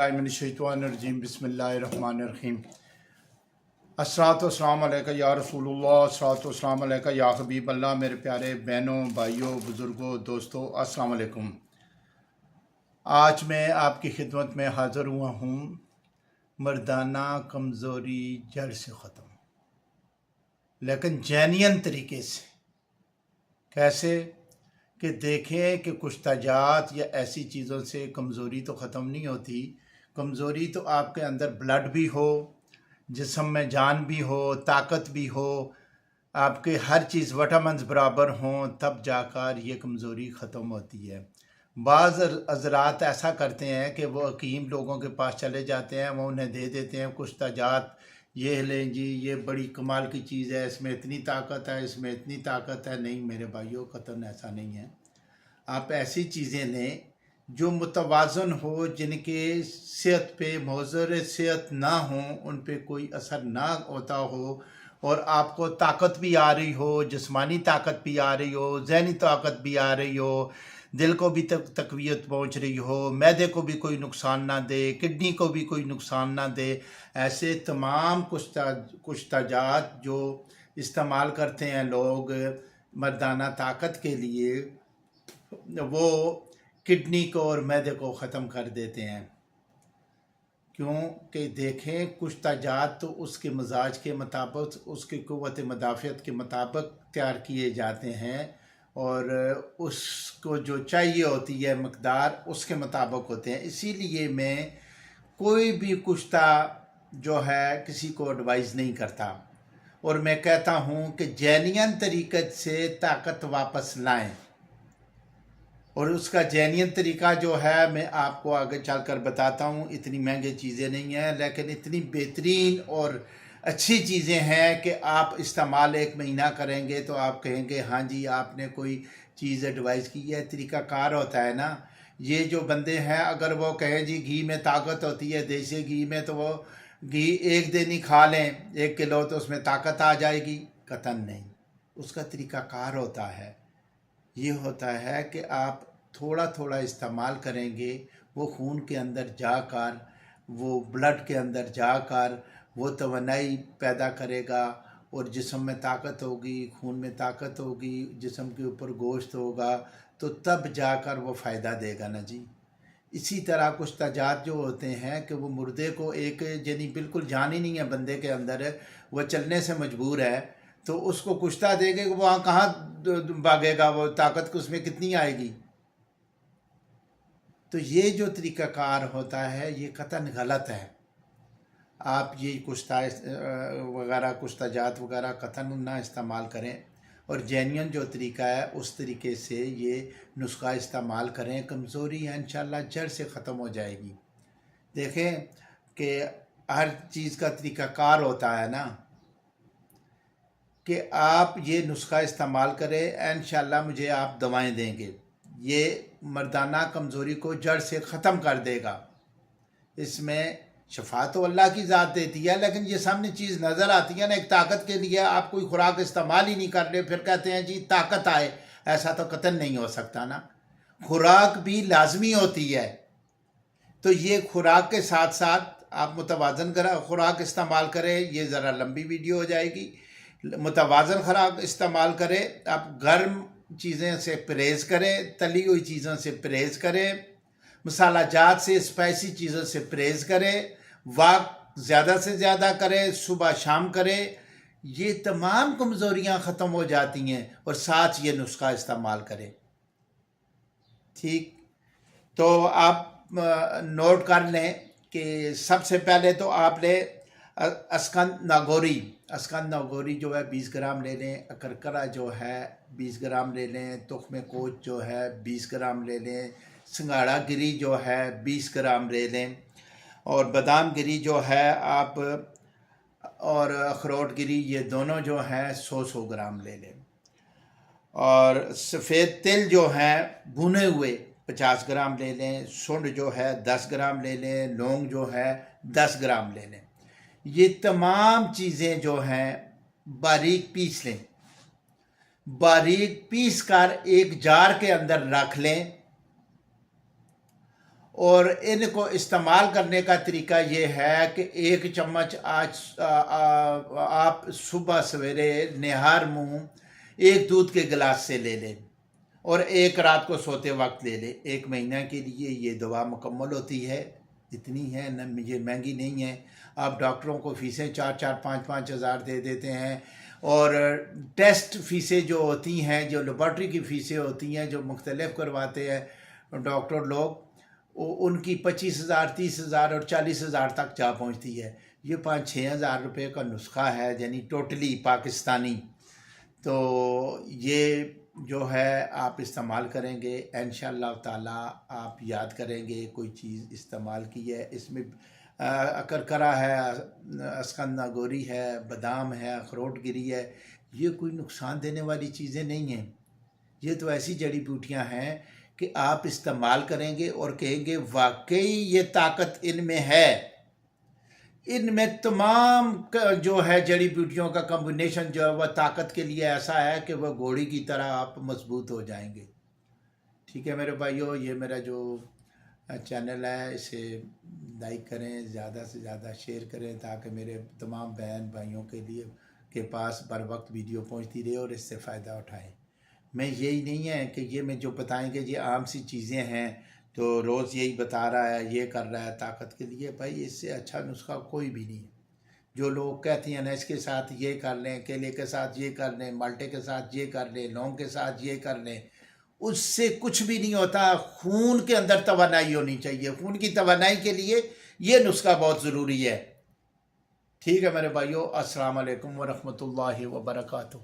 मिनश्शैतानिर्रजीम बिस्मिल्लाहिर्रहमानिर्रहीम। अस्सलातु वस्सलामु अलैका या रसूलुल्लाह, अस्सलातु वस्सलामु अलैका या हबीब अल्लाह। मेरे प्यारे बहनों, भाइयों, बुज़ुर्गों, दोस्तों, अस्सलामु अलैकुम। आज मैं आपकी खिदमत में हाज़िर हुआ हूँ मर्दाना कमज़ोरी जड़ से ख़त्म, लेकिन जैनियन तरीके से। कैसे कि देखें कि कुछ तजात या ऐसी चीज़ों से कमज़ोरी तो ख़त्म नहीं होती। कमज़ोरी तो आपके अंदर ब्लड भी हो, जिस्म में जान भी हो, ताकत भी हो, आपके हर चीज़ विटामिन्स बराबर हों, तब जाकर ये कमज़ोरी ख़त्म होती है। बाज़ हज़रात ऐसा करते हैं कि वो हकीम लोगों के पास चले जाते हैं, वो उन्हें दे देते हैं कुछ तजात, ये लें जी, ये बड़ी कमाल की चीज़ है, इसमें इतनी ताकत है, इसमें इतनी ताकत है। नहीं मेरे भाइयों, कतन ऐसा नहीं है। आप ऐसी चीज़ें लें जो मुतवाज़न हो, जिनके सेहत पे मुज़र सेहत ना हो, उन पे कोई असर ना होता हो, और आपको ताकत भी आ रही हो, जिस्मानी ताकत भी आ रही हो, ज़हनी ताकत भी आ रही हो, दिल को भी तक़वियत पहुँच रही हो, मैदे को भी कोई नुकसान ना दे, किडनी को भी कोई नुकसान ना दे। ऐसे तमाम कुछ तजात जो इस्तेमाल करते हैं लोग मर्दाना ताकत के लिए, वो किडनी को और मैदे को ख़त्म कर देते हैं। क्योंकि देखें, कुछ तजात तो उसके मजाज के मुताबिक, उसकी क़ुव्वत मदाफ़ियत के मुताबिक तैयार किए जाते हैं, और उसको जो चाहिए होती है मकदार, उसके मुताबिक होते हैं। इसीलिए मैं कोई भी कुश्ता जो है किसी को एडवाइस नहीं करता, और मैं कहता हूँ कि जैनियन तरीक़े से ताकत वापस लाएं। और उसका जैनियन तरीका जो है मैं आपको आगे चलकर बताता हूँ। इतनी महंगी चीज़ें नहीं हैं, लेकिन इतनी बेहतरीन और अच्छी चीज़ें हैं कि आप इस्तेमाल 1 महीना करेंगे तो आप कहेंगे हाँ जी, आपने कोई चीज़ एडवाइस की है। तरीक़ाकार होता है ना। ये जो बंदे हैं, अगर वो कहें जी घी में ताकत होती है, देसी घी में, तो वो घी एक दिन ही खा लें 1 किलो तो उसमें ताकत आ जाएगी। कतन नहीं, उसका तरीक़ाकार होता है। ये होता है कि आप थोड़ा थोड़ा इस्तेमाल करेंगे, वो खून के अंदर जाकर, वो ब्लड के अंदर जाकर वो तवानाई पैदा करेगा, और जिस्म में ताकत होगी, खून में ताकत होगी, जिस्म के ऊपर गोश्त होगा, तो तब जाकर वो फ़ायदा देगा ना जी। इसी तरह कुछ तजात जो होते हैं कि वो मुर्दे को, एक यानी बिल्कुल जान ही नहीं है बंदे के अंदर, वो चलने से मजबूर है, तो उसको कुश्ता देंगे, वहाँ कहाँ भागेगा, वो ताकत उसमें कितनी आएगी। तो ये जो तरीक़ाकार होता है ये कतन गलत है। आप ये कुश्ता वगैरह, कुश्ताजात वगैरह कतन ना इस्तेमाल करें, और जैनियन जो तरीका है उस तरीके से ये नुस्खा इस्तेमाल करें। कमज़ोरी है इंशाअल्लाह जड़ से ख़त्म हो जाएगी। देखें कि हर चीज़ का तरीक़ाकार होता है ना, कि आप ये नुस्खा इस्तेमाल करें, इंशाअल्लाह मुझे आप दवाएं देंगे, ये मर्दाना कमज़ोरी को जड़ से ख़त्म कर देगा। इसमें शफा तो अल्लाह की ज़ात देती है, लेकिन ये सामने चीज़ नज़र आती है ना। एक ताकत के लिए आप कोई खुराक इस्तेमाल ही नहीं कर रहे, फिर कहते हैं जी ताकत आए, ऐसा तो कतई नहीं हो सकता ना। खुराक भी लाजमी होती है, तो ये खुराक के साथ साथ आप मुतवाज़न खुराक इस्तेमाल करें। ये ज़रा लंबी वीडियो हो जाएगी। मुतवाज़न खुराक इस्तेमाल करें। आप गर्म चीज़ें से परहेज़ करें, तली हुई चीज़ों से परहेज़ करें, मसाला जात से, स्पाइसी चीज़ों से परहेज़ करें, वाक ज़्यादा से ज़्यादा करें, सुबह शाम करें। ये तमाम कमज़ोरियाँ ख़त्म हो जाती हैं, और साथ ये नुस्खा इस्तेमाल करें। ठीक, तो आप नोट कर लें कि सबसे पहले तो आप ले अस्कंद नागौरी जो है 20 ग्राम ले लें, अकरकरा जो है 20 ग्राम ले लें, तुख्म कोच जो है 20 ग्राम ले लें, सिंगाड़ा गिरी जो है 20 ग्राम ले लें, और बादाम गिरी जो है आप, और अखरोट गिरी, ये दोनों जो हैं 100 ग्राम ले लें। और सफ़ेद तिल जो हैं भुने हुए 50 ग्राम ले लें, सुंड जो है 10 ग्राम ले लें, लौंग जो है 10 ग्राम ले लें। ये तमाम चीज़ें जो हैं बारीक पीस लें, बारीक पीस कर एक जार के अंदर रख लें, اور ان کو استعمال کرنے کا طریقہ یہ ہے کہ 1 چمچ آپ صبح سویرے نہار منہ 1 دودھ کے گلاس سے لے لیں اور 1 رات کو سوتے وقت لے لیں. 1 مہینہ کے لیے یہ دوا مکمل ہوتی ہے. اتنی ہے نہ، یہ مہنگی نہیں ہے. آپ ڈاکٹروں کو فیسیں 4-4 5-5 ہزار دے دیتے ہیں، اور ٹیسٹ فیسیں جو ہوتی ہیں، جو لیبارٹری کی فیسیں ہوتی ہیں، جو مختلف کرواتے ہیں ڈاکٹر لوگ، ان کی 25,000 30,000 اور 40,000 تک جا پہنچتی ہے. یہ 5-6 ہزار روپے کا نسخہ ہے، یعنی ٹوٹلی پاکستانی. تو یہ جو ہے آپ استعمال کریں گے انشاءاللہ تعالیٰ. آپ یاد کریں گے کوئی چیز استعمال کی ہے، اس میں اکرکرا ہے، اسکندہ گوری ہے، بادام ہے، اخروٹ گری ہے. یہ کوئی نقصان دینے والی چیزیں نہیں ہیں. یہ تو ایسی جڑی بوٹیاں ہیں کہ آپ استعمال کریں گے اور کہیں گے واقعی یہ طاقت ان میں ہے. ان میں تمام جو ہے جڑی بوٹیوں کا کمبینیشن جو ہے وہ طاقت کے لیے ایسا ہے کہ وہ گھوڑی کی طرح آپ مضبوط ہو جائیں گے. ٹھیک ہے میرے بھائیو، یہ میرا جو چینل ہے اسے لائک کریں، زیادہ سے زیادہ شیئر کریں تاکہ میرے تمام بہن بھائیوں کے پاس بر وقت ویڈیو پہنچتی رہے اور اس سے فائدہ اٹھائیں. میں یہی نہیں ہے کہ یہ میں جو بتائیں گے یہ عام سی چیزیں ہیں تو روز یہی بتا رہا ہے، یہ کر رہا ہے طاقت کے لیے. بھائی اس سے اچھا نسخہ کوئی بھی نہیں. جو لوگ کہتے ہیں نا اس کے ساتھ یہ کر لیں، کیلے کے ساتھ یہ کر لیں، مالٹے کے ساتھ یہ کر لیں، لونگ کے ساتھ یہ کر لیں، اس سے کچھ بھی نہیں ہوتا. خون کے اندر توانائی ہونی چاہیے. خون کی توانائی کے لیے یہ نسخہ بہت ضروری ہے. ٹھیک ہے میرے بھائیو، السلام علیکم ورحمۃ اللہ وبرکاتہ.